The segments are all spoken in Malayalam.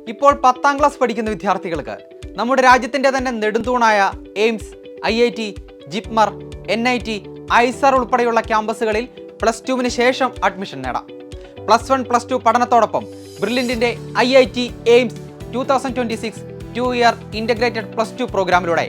ഇപ്പോൾ 10ാം ക്ലാസ് പഠിക്കുന്ന വിദ്യാർത്ഥികൾക്ക് നമ്മുടെ രാജ്യത്തിൻ്റെ തന്നെ നെടുന്തൂണായ എയിംസ്, IIT, ജിപ്മർ, NIT, ഐസർ ഉൾപ്പെടെയുള്ള ക്യാമ്പസുകളിൽ +2 ശേഷം അഡ്മിഷൻ നേടാം. +1, +2 പഠനത്തോടൊപ്പം ബ്രില്യൻറ്റിൻ്റെ IIT എയിംസ് 2026 2-year ഇൻ്റഗ്രേറ്റഡ് +2 പ്രോഗ്രാമിലൂടെ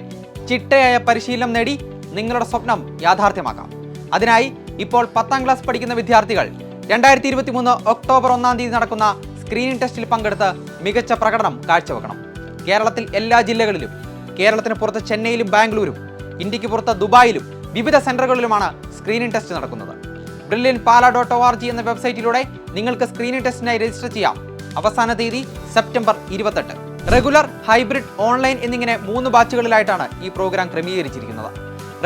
ചിട്ടയായ പരിശീലനം നേടി നിങ്ങളുടെ സ്വപ്നം യാഥാർത്ഥ്യമാക്കാം. അതിനായി ഇപ്പോൾ 10ാം ക്ലാസ് പഠിക്കുന്ന വിദ്യാർത്ഥികൾ 2023 ഒക്ടോബർ 1 നടക്കുന്ന സ്ക്രീനിംഗ് ടെസ്റ്റിൽ പങ്കെടുത്ത് മികച്ച പ്രകടനം കാഴ്ചവെക്കണം. കേരളത്തിൽ എല്ലാ ജില്ലകളിലും, കേരളത്തിന് പുറത്ത് ചെന്നൈയിലും ബാംഗ്ലൂരും, ഇന്ത്യക്ക് പുറത്ത് ദുബായിലും വിവിധ സെന്ററുകളിലുമാണ് സ്ക്രീനിംഗ് ടെസ്റ്റ് നടക്കുന്നത്. brilliantpala.org എന്ന വെബ്സൈറ്റിലൂടെ നിങ്ങൾക്ക് സ്ക്രീനിംഗ് ടെസ്റ്റിനായി രജിസ്റ്റർ ചെയ്യാം. അവസാന തീയതി സെപ്റ്റംബർ 28. റെഗുലർ, ഹൈബ്രിഡ്, ഓൺലൈൻ എന്നിങ്ങനെ 3 ബാച്ചുകളിലായിട്ടാണ് ഈ പ്രോഗ്രാം ക്രമീകരിച്ചിരിക്കുന്നത്.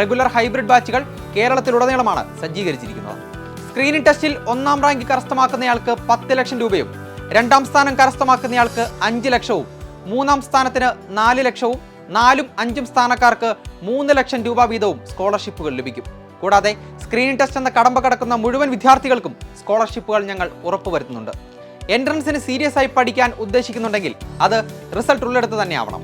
റെഗുലർ, ഹൈബ്രിഡ് ബാച്ചുകൾ കേരളത്തിലുടനീളമാണ് സജ്ജീകരിച്ചിരിക്കുന്നത്. സ്ക്രീനിംഗ് ടെസ്റ്റിൽ 1ാം റാങ്ക് കരസ്ഥമാക്കുന്നയാൾക്ക് 10 ലക്ഷം രൂപയും 2ാം സ്ഥാനം കരസ്ഥമാക്കുന്നയാൾക്ക് 5 ലക്ഷവും 3ാം സ്ഥാനത്തിന് 4 ലക്ഷവും 4ഉം 5ഉം സ്ഥാനക്കാർക്ക് 3 ലക്ഷം രൂപ വീതവും സ്കോളർഷിപ്പുകൾ ലഭിക്കും. കൂടാതെ സ്ക്രീനിംഗ് ടെസ്റ്റ് എന്ന കടമ്പ കടക്കുന്ന മുഴുവൻ വിദ്യാർത്ഥികൾക്കും സ്കോളർഷിപ്പുകൾ ഞങ്ങൾ ഉറപ്പുവരുത്തുന്നുണ്ട്. എൻട്രൻസിന് സീരിയസ് ആയി പഠിക്കാൻ ഉദ്ദേശിക്കുന്നുണ്ടെങ്കിൽ അത് റിസൾട്ട് ഉള്ളിടത്ത് തന്നെ ആവണം.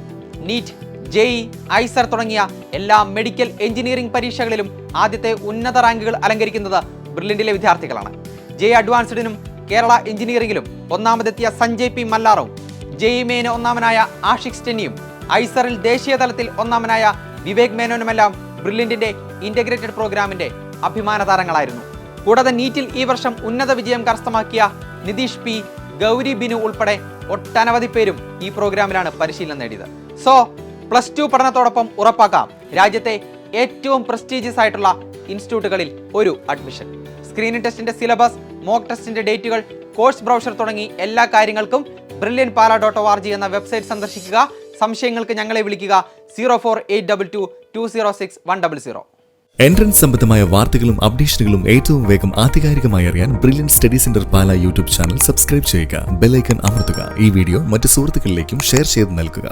നീറ്റ്, JEE, ഐസർ തുടങ്ങിയ എല്ലാ മെഡിക്കൽ, എഞ്ചിനീയറിംഗ് പരീക്ഷകളിലും ആദ്യത്തെ ഉന്നത റാങ്കുകൾ അലങ്കരിക്കുന്നത് ബ്രില്യൻറ്റിലെ വിദ്യാർത്ഥികളാണ്. JEE അഡ്വാൻസ്ഡിനും കേരള എഞ്ചിനീയറിംഗിലും ഒന്നാമതെത്തിയ സഞ്ജയ് P. മല്ലാറും, JEE മെയിന് ഒന്നാമനായ ആഷിഖ് സ്റ്റെന്നിയും, ഐസറിൽ ദേശീയ തലത്തിൽ ഒന്നാമനായ വിവേക് മേനോനുമെല്ലാം ബ്രില്യൻറ്റിന്റെ ഇന്റഗ്രേറ്റഡ് പ്രോഗ്രാമിന്റെ അഭിമാന താരങ്ങളായിരുന്നു. കൂടാതെ നീറ്റിൽ ഈ വർഷം ഉന്നത വിജയം കരസ്ഥമാക്കിയ നിതീഷ് P., ഗൗരി ബിനു ഉൾപ്പെടെ ഒട്ടനവധി പേരും ഈ പ്രോഗ്രാമിലാണ് പരിശീലനം നേടിയത്. സോ +2 പഠനത്തോടൊപ്പം ഉറപ്പാക്കാം രാജ്യത്തെ ഏറ്റവും പ്രസ്റ്റീജിയസ് ആയിട്ടുള്ള ഇൻസ്റ്റിറ്റ്യൂട്ടുകളിൽ ഒരു അഡ്മിഷൻ. സ്ക്രീനിംഗ് ടെസ്റ്റിന്റെ സിലബസ്, മോക്ക് ടെസ്റ്റിന്റെ ഡേറ്റുകൾ, കോഴ്സ് ബ്രൗഷർ തുടങ്ങി എല്ലാ കാര്യങ്ങൾക്കും brilliantpala.org എന്ന വെബ്സൈറ്റ് സന്ദർശിക്കുക. സംശയങ്ങൾക്ക് ഞങ്ങളെ വിളിക്കുക 04822 206 100. എൻട്രൻസ് സംബന്ധമായ വാർത്തകളും അപ്ഡേഷനുകളും ഏറ്റവും വേഗം ആധികാരികമായി അറിയാൻ ബ്രില്യൻറ്റ് സ്റ്റഡി സെന്റർ പാല യൂട്യൂബ് ചാനൽ സബ്സ്ക്രൈബ് ചെയ്യുക. ബെൽ ഐക്കൺ അമർത്തുക. ഈ വീഡിയോ മറ്റ് സുഹൃത്തുക്കളിലേക്കും ഷെയർ ചെയ്ത് നൽകുക.